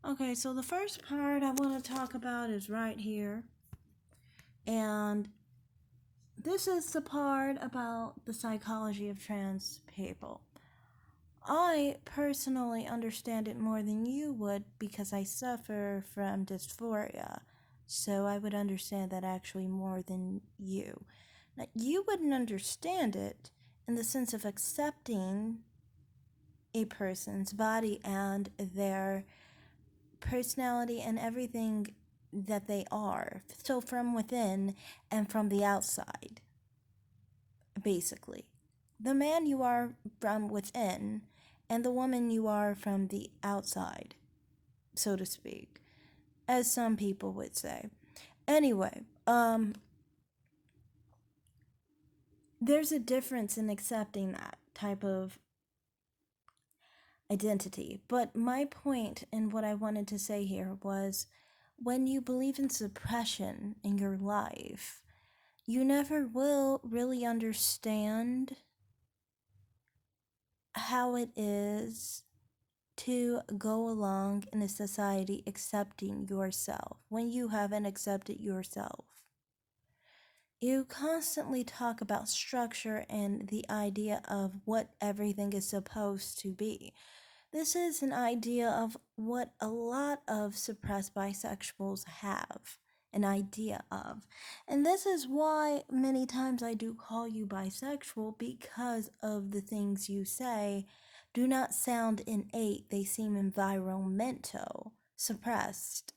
Okay, so the first part I want to talk about is right here. And this is the part about the psychology of trans people. I personally understand it more than you would because I suffer from dysphoria. So I would understand that actually more than you. Now, you wouldn't understand it in the sense of accepting a person's body and their personality and everything that they are. So from within and from the outside, basically. The man you are from within and the woman you are from the outside, so to speak, as some people would say. Anyway, there's a difference in accepting that type of identity. But my point and what I wanted to say here was when you believe in suppression in your life, you never will really understand how it is to go along in a society accepting yourself when you haven't accepted yourself. You constantly talk about structure and the idea of what everything is supposed to be. This is an idea of what a lot of suppressed bisexuals have an idea of. And this is why many times I do call you bisexual, because of the things you say do not sound innate, they seem environmental, suppressed,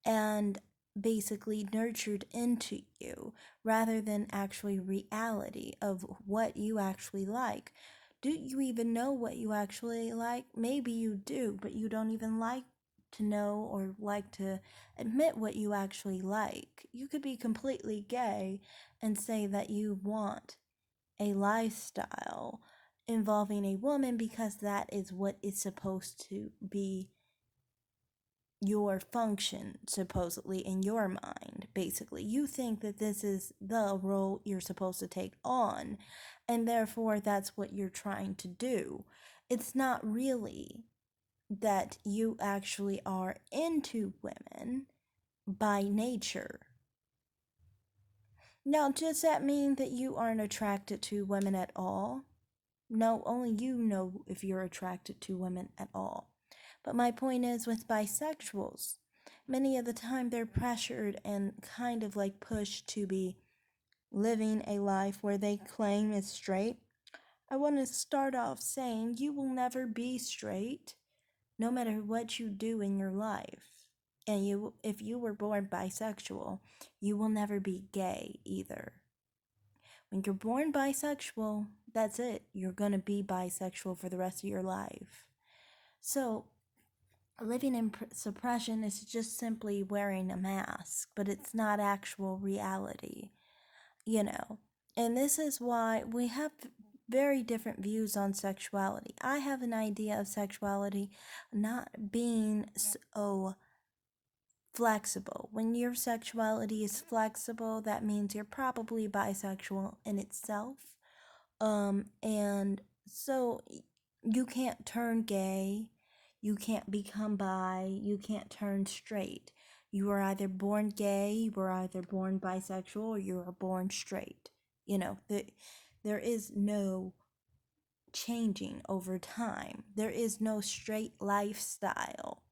and basically nurtured into you rather than actually reality of what you actually like. Do you even know what you actually like? Maybe you do, but you don't even like to know or like to admit what you actually like. You could be completely gay and say that you want a lifestyle involving a woman because that is what is supposed to be your function, supposedly, in your mind. Basically, you think that this is the role you're supposed to take on, and therefore that's what you're trying to do. It's not really that you actually are into women by nature. Now, does that mean that you aren't attracted to women at all? No, only you know if you're attracted to women at all. But my point is with bisexuals, many of the time they're pressured and kind of like pushed to be living a life where they claim is straight. I want to start off saying you will never be straight no matter what you do in your life. And if you were born bisexual, you will never be gay either. When you're born bisexual, that's it. You're going to be bisexual for the rest of your life. So, living in suppression is just simply wearing a mask, but it's not actual reality, you know. And this is why we have very different views on sexuality. I have an idea of sexuality not being so flexible. When your sexuality is flexible, that means you're probably bisexual in itself. And so you can't turn gay, you can't become bi, you can't turn straight. You are either born gay, you are either born bisexual, or you are born straight. You know, there is no changing over time. There is no straight lifestyle.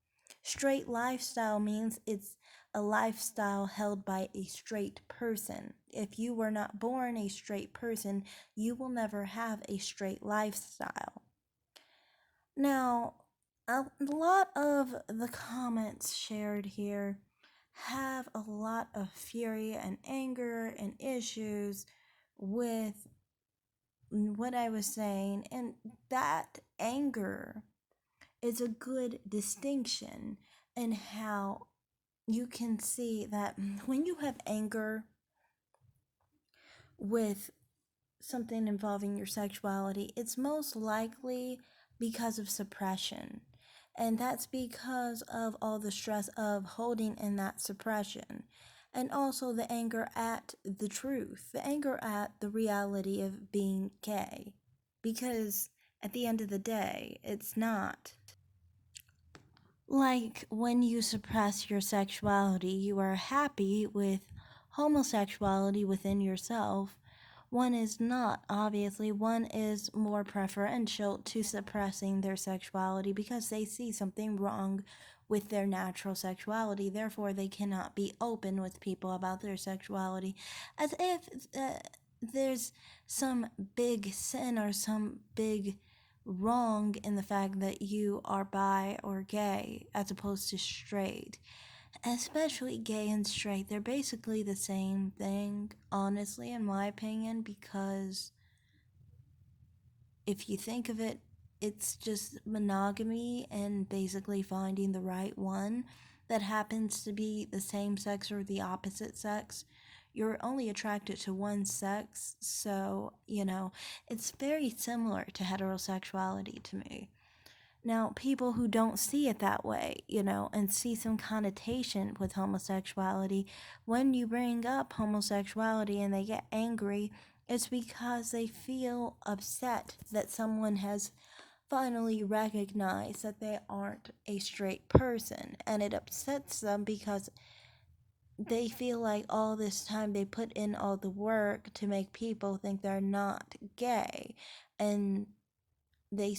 Straight lifestyle means it's a lifestyle held by a straight person. If you were not born a straight person, you will never have a straight lifestyle. Now, a lot of the comments shared here have a lot of fury and anger and issues with what I was saying, and that anger is a good distinction in how you can see that when you have anger with something involving your sexuality, it's most likely because of suppression. And that's because of all the stress of holding in that suppression. And also the anger at the truth, the anger at the reality of being gay. Because at the end of the day, it's not Like when you suppress your sexuality, you are happy with homosexuality within yourself. One is not, obviously. One is more preferential to suppressing their sexuality because they see something wrong with their natural sexuality. Therefore, they cannot be open with people about their sexuality, as if there's some big sin or some big wrong in the fact that you are bi or gay as opposed to straight. Especially gay and straight, they're basically the same thing, honestly, in my opinion, because if you think of it, it's just monogamy and basically finding the right one that happens to be the same sex or the opposite sex. You're only attracted to one sex, so, it's very similar to heterosexuality to me. Now, people who don't see it that way, and see some connotation with homosexuality, when you bring up homosexuality and they get angry, it's because they feel upset that someone has finally recognized that they aren't a straight person. And it upsets them because they feel like all this time they put in all the work to make people think they're not gay. And they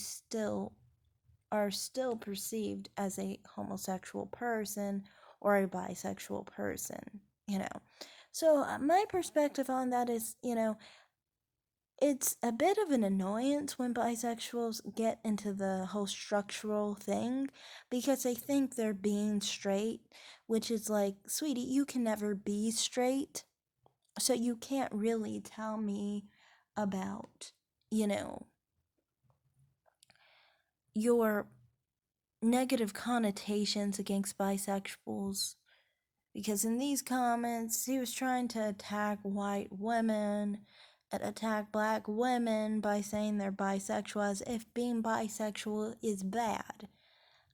are still perceived as a homosexual person or a bisexual person, you know. So, my perspective on that is, it's a bit of an annoyance when bisexuals get into the whole structural thing because they think they're being straight, which is like, sweetie, you can never be straight. So, you can't really tell me about, you know, your negative connotations against bisexuals because in these comments he was trying to attack white women and attack black women by saying they're bisexual as if being bisexual is bad.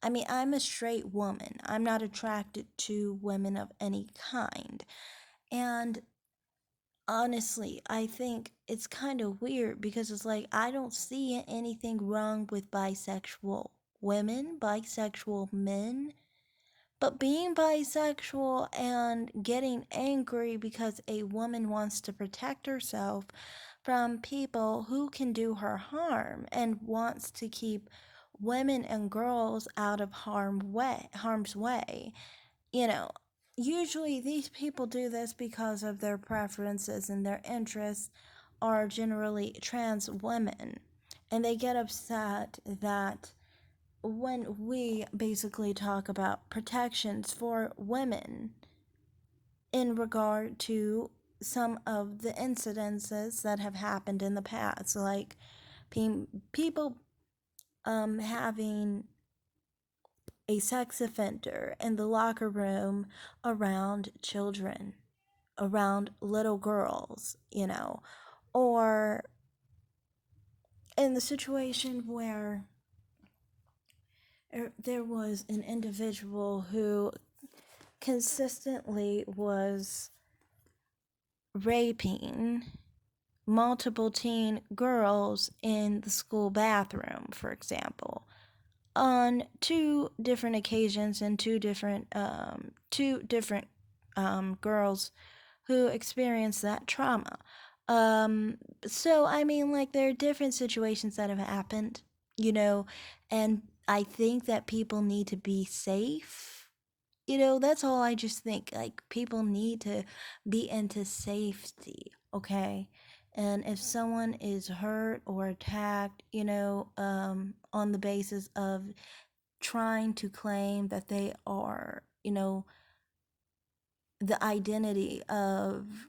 I mean, I'm a straight woman. I'm not attracted to women of any kind. And honestly, I think it's kind of weird because it's like I don't see anything wrong with bisexual women, bisexual men, but being bisexual and getting angry because a woman wants to protect herself from people who can do her harm and wants to keep women and girls out of harm's way. You know, usually these people do this because of their preferences and their interests are generally trans women. And they get upset that when we basically talk about protections for women in regard to some of the incidences that have happened in the past, like people having a sex offender in the locker room around children, around little girls, or in the situation where there was an individual who consistently was raping multiple teen girls in the school bathroom, for example, on two different occasions and two different girls who experienced that trauma. So I mean, like there are different situations that have happened, and I think that people need to be safe. That's all I just think. Like, people need to be into safety, okay? And if someone is hurt or attacked, on the basis of trying to claim that they are, the identity of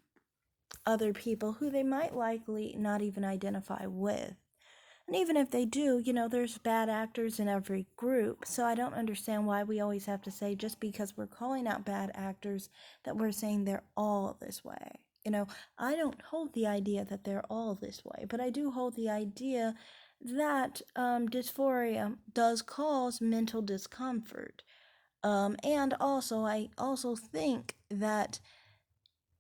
other people who they might likely not even identify with. And even if they do, there's bad actors in every group. So I don't understand why we always have to say just because we're calling out bad actors that we're saying they're all this way. I don't hold the idea that they're all this way, but I do hold the idea that dysphoria does cause mental discomfort. And also, I also think that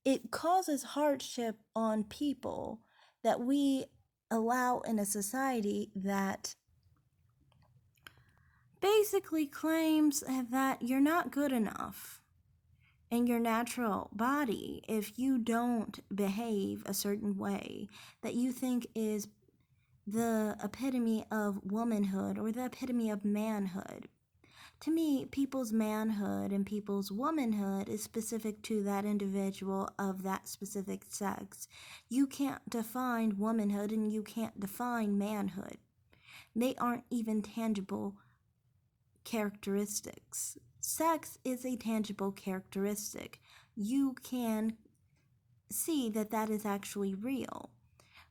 it causes hardship on people that we allow in a society that basically claims that you're not good enough in your natural body if you don't behave a certain way that you think is the epitome of womanhood or the epitome of manhood. To me, people's manhood and people's womanhood is specific to that individual of that specific sex. You can't define womanhood and you can't define manhood. They aren't even tangible characteristics. Sex is a tangible characteristic. You can see that that is actually real.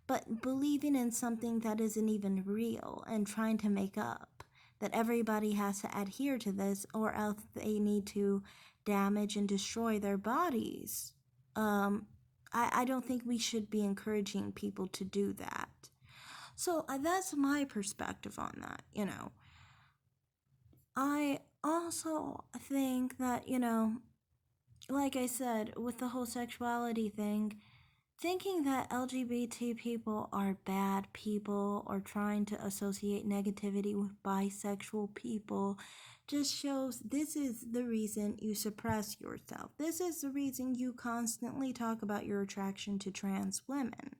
But believing in something that isn't even real and trying to make up that everybody has to adhere to this or else they need to damage and destroy their bodies. I don't think we should be encouraging people to do that. So that's my perspective on that. I also think that, like I said, with the whole sexuality thing, thinking that LGBT people are bad people or trying to associate negativity with bisexual people just shows this is the reason you suppress yourself. This is the reason you constantly talk about your attraction to trans women.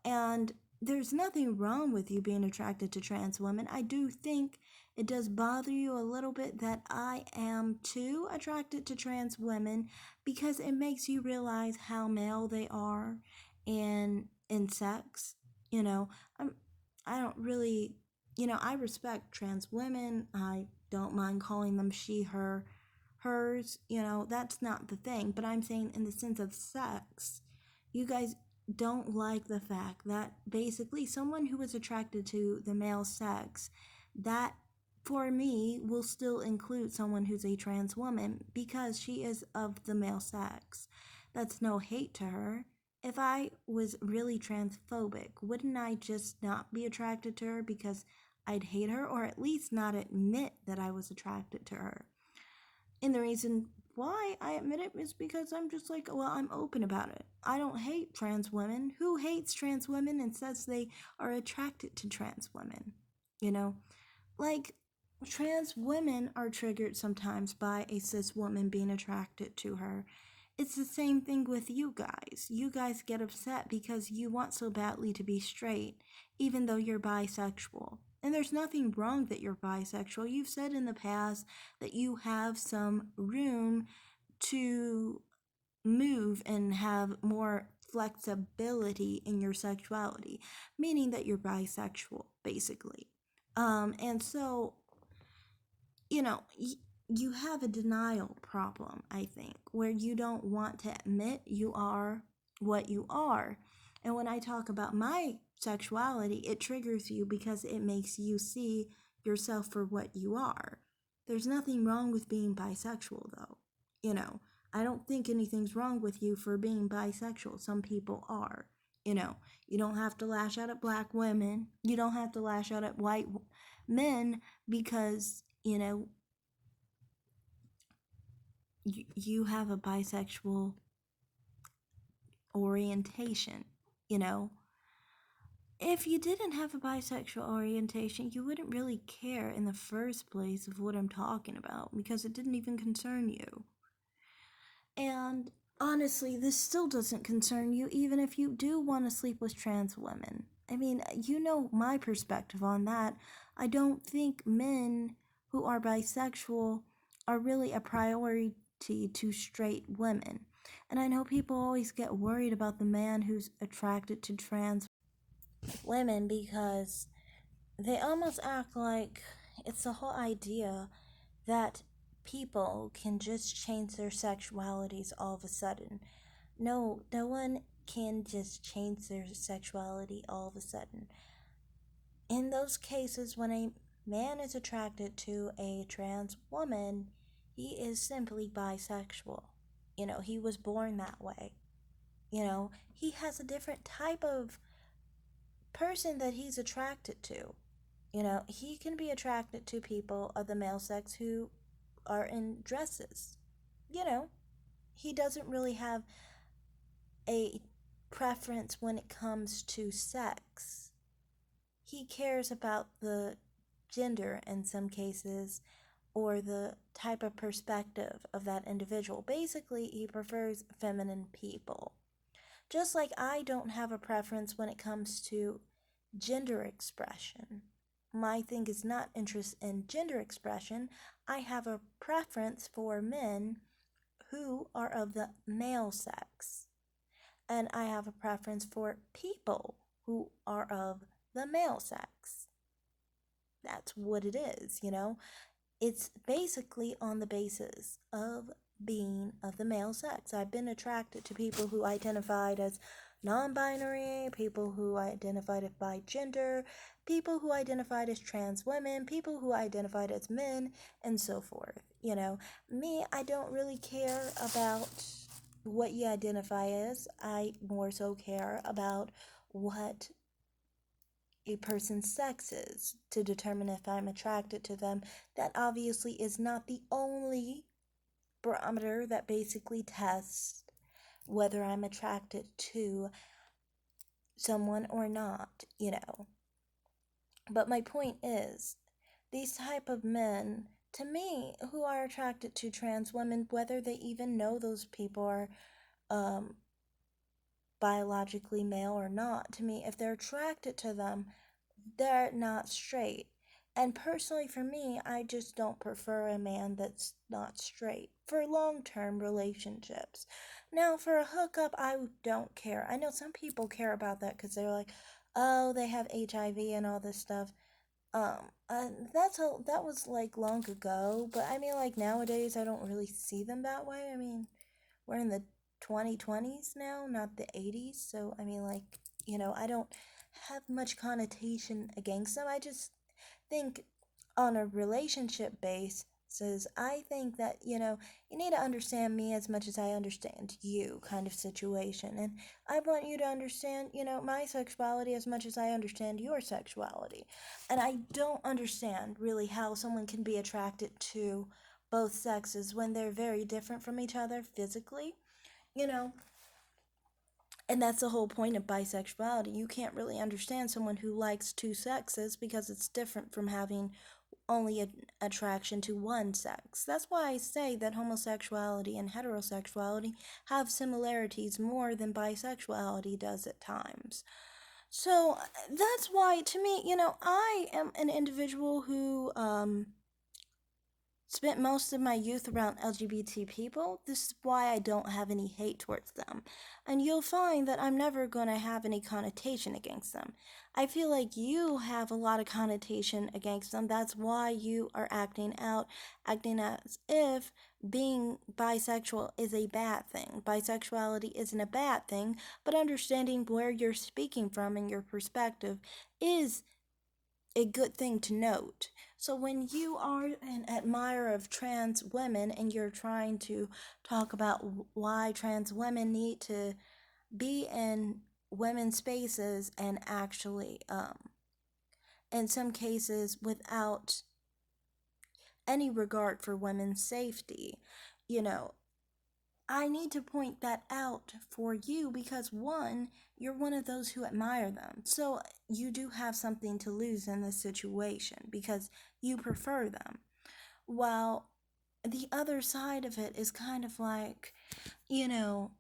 And there's nothing wrong with you being attracted to trans women. I do think it does bother you a little bit that I am too attracted to trans women because it makes you realize how male they are in sex. I don't really, I respect trans women. I don't mind calling them she, her, hers. That's not the thing. But I'm saying in the sense of sex, you guys don't like the fact that basically someone who is attracted to the male sex, that for me will still include someone who's a trans woman because she is of the male sex. That's no hate to her. If I was really transphobic, wouldn't I just not be attracted to her because I'd hate her, or at least not admit that I was attracted to her? And the reason why I admit it is because I'm just like, well, I'm open about it. I don't hate trans women. Who hates trans women and says they are attracted to trans women? Like, trans women are triggered sometimes by a cis woman being attracted to her. It's the same thing with you guys. You guys get upset because you want so badly to be straight, even though you're bisexual. And there's nothing wrong that you're bisexual. You've said in the past that you have some room to move and have more flexibility in your sexuality, meaning that you're bisexual, basically. And so, you have a denial problem, I think, where you don't want to admit you are what you are. And when I talk about my sexuality, it triggers you because it makes you see yourself for what you are. There's nothing wrong with being bisexual, though. I don't think anything's wrong with you for being bisexual. Some people are. You don't have to lash out at black women. You don't have to lash out at white men because, you have a bisexual orientation. If you didn't have a bisexual orientation, you wouldn't really care in the first place of what I'm talking about because it didn't even concern you. And honestly, this still doesn't concern you even if you do want to sleep with trans women. I mean, my perspective on that. I don't think men who are bisexual are really a priority to straight women. And I know people always get worried about the man who's attracted to trans women because they almost act like it's the whole idea that people can just change their sexualities all of a sudden. No one can just change their sexuality all of a sudden. In those cases, when a man is attracted to a trans woman, he is simply bisexual. He was born that way. He has a different type of person that he's attracted to. He can be attracted to people of the male sex who are in dresses. He doesn't really have a preference when it comes to sex. He cares about the gender in some cases, or the type of perspective of that individual. Basically, he prefers feminine people. Just like I don't have a preference when it comes to gender expression. My thing is not interest in gender expression. I have a preference for men who are of the male sex. And I have a preference for people who are of the male sex. That's what it is, you know? It's basically on the basis of being of the male sex. I've been attracted to people who identified as non-binary, people who identified as bi gender, people who identified as trans women, people who identified as men, and so forth. You know, me, I don't really care about what you identify as. I more so care about what a person's sex is to determine if I'm attracted to them. That obviously is not the only barometer that basically tests whether I'm attracted to someone or not, you know. But my point is, these type of men, to me, who are attracted to trans women, whether they even know those people are um, biologically male or not, to me, if they're attracted to them, they're not straight. And personally, for me, I just don't prefer a man that's not straight for long term relationships. Now, for a hookup, I don't care. I know some people care about that because they're like, oh, they have HIV and all this stuff. That was like long ago, but I mean, like nowadays, I don't really see them that way. I mean, we're in the 2020s now, not the 80s. So, I mean, like, you know, I don't have much connotation against them. I just think on a relationship basis, I think that, you know, you need to understand me as much as I understand you kind of situation. And I want you to understand, you know, my sexuality as much as I understand your sexuality. And I don't understand really how someone can be attracted to both sexes when they're very different from each other physically, you know. And that's the whole point of bisexuality. You can't really understand someone who likes two sexes because it's different from having only an attraction to one sex. That's why I say that homosexuality and heterosexuality have similarities more than bisexuality does at times. So that's why, to me, you know, I am an individual who spent most of my youth around LGBT people. This is why I don't have any hate towards them. And you'll find that I'm never going to have any connotation against them. I feel like you have a lot of connotation against them. That's why you are acting as if being bisexual is a bad thing. Bisexuality isn't a bad thing, but understanding where you're speaking from and your perspective is a good thing to note. So when you are an admirer of trans women and you're trying to talk about why trans women need to be in women's spaces and actually in some cases without any regard for women's safety, you know, I need to point that out for you because one, you're one of those who admire them. So you do have something to lose in this situation because you prefer them. While the other side of it is kind of like, you know,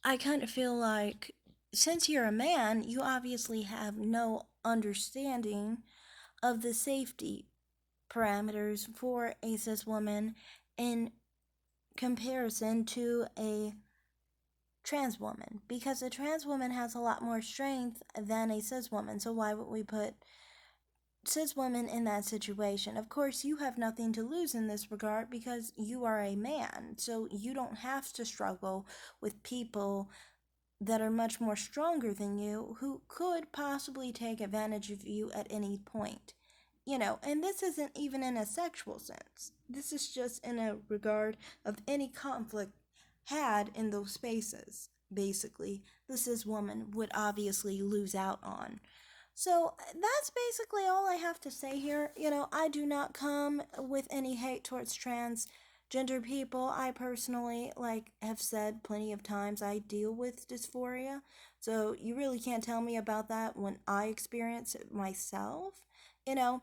I kind of feel like since you're a man, you obviously have no understanding of the safety parameters for a cis woman in comparison to a trans woman, because a trans woman has a lot more strength than a cis woman. So why would we put cis women in that situation? Of course, you have nothing to lose in this regard because you are a man. So you don't have to struggle with people that are much more stronger than you who could possibly take advantage of you at any point. You know, and this isn't even in a sexual sense. This is just in a regard of any conflict had in those spaces. Basically, the cis woman would obviously lose out on. So that's basically all I have to say here. You know, I do not come with any hate towards trans gender people, I personally have said plenty of times I deal with dysphoria. So you really can't tell me about that when I experience it myself. You know,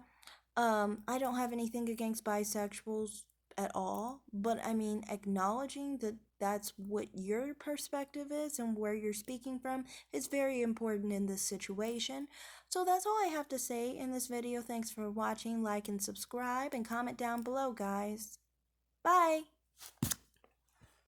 I don't have anything against bisexuals at all, but I mean, acknowledging that that's what your perspective is and where you're speaking from is very important in this situation. So that's all I have to say in this video. Thanks for watching, like and subscribe, and comment down below, guys. Bye!